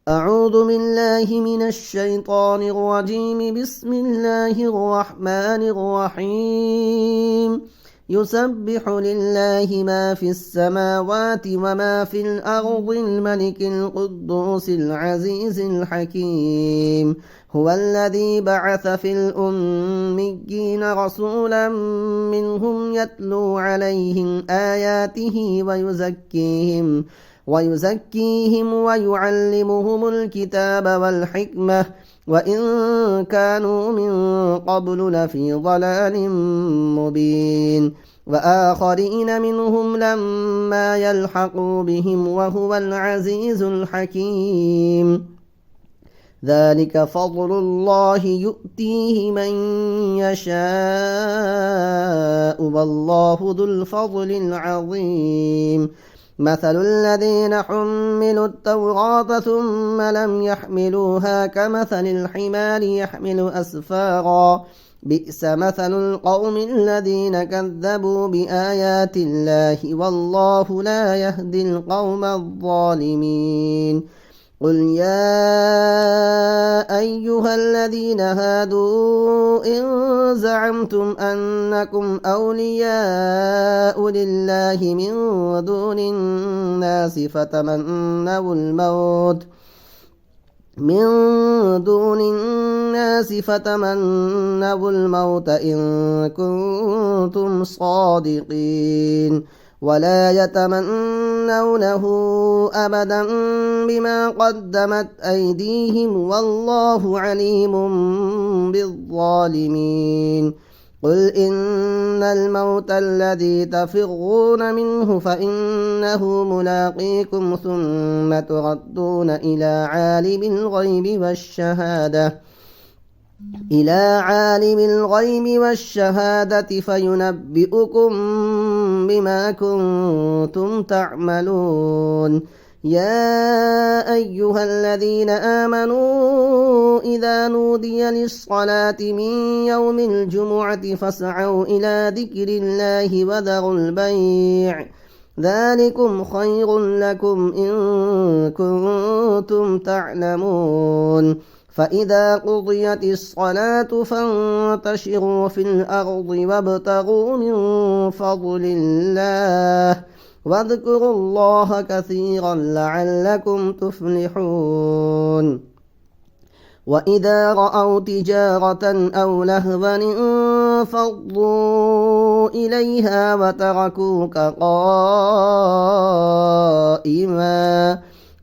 أعوذ بالله من الشيطان الرجيم. بسم الله الرحمن الرحيم. يسبح لله ما في السماوات وما في الأرض الملك القدوس العزيز الحكيم. هو الذي بعث في الأميين رسولا منهم يتلو عليهم آياته ويزكيهم ويعلمهم الكتاب والحكمة وإن كانوا من قبل لفي ضلال مبين، وآخرين منهم لما يلحقوا بهم وهو العزيز الحكيم. ذلك فضل الله يؤتيه من يشاء والله ذو الفضل العظيم. مثل الذين حملوا التوراة ثم لم يحملوها كمثل الحمار يحمل أسفارا، بئس مثل القوم الذين كذبوا بآيات الله والله لا يهدي القوم الظالمين. قل يا أيها الذين هادوا إن زعمتم أنكم أولياء لله من دون الناس فتمنوا الموت إن كنتم صادقين، ولا يتمنونه أبدا بما قدمت أيديهم والله عليم بالظالمين. قل إن الموت الذي تفرون منه فإنه ملاقيكم ثم تردون إلى عالم الغيب والشهادة فينبئكم بما كنتم تعملون. يا أيها الذين آمنوا إذا نودي للصلاة من يوم الجمعة فاسعوا إلى ذكر الله وذروا البيع، ذلكم خير لكم إن كنتم تعلمون. فإذا قضيت الصلاة فانتشروا في الأرض وابتغوا من فضل الله واذكروا الله كثيرا لعلكم تفلحون. وإذا رأوا تجارة أو لهوا انفضوا إليها وتركوك قائما.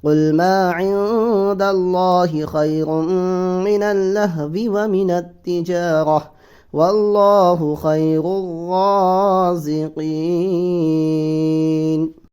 قل ما عند الله خير من اللهو ومن التجارة والله خير الرازقين.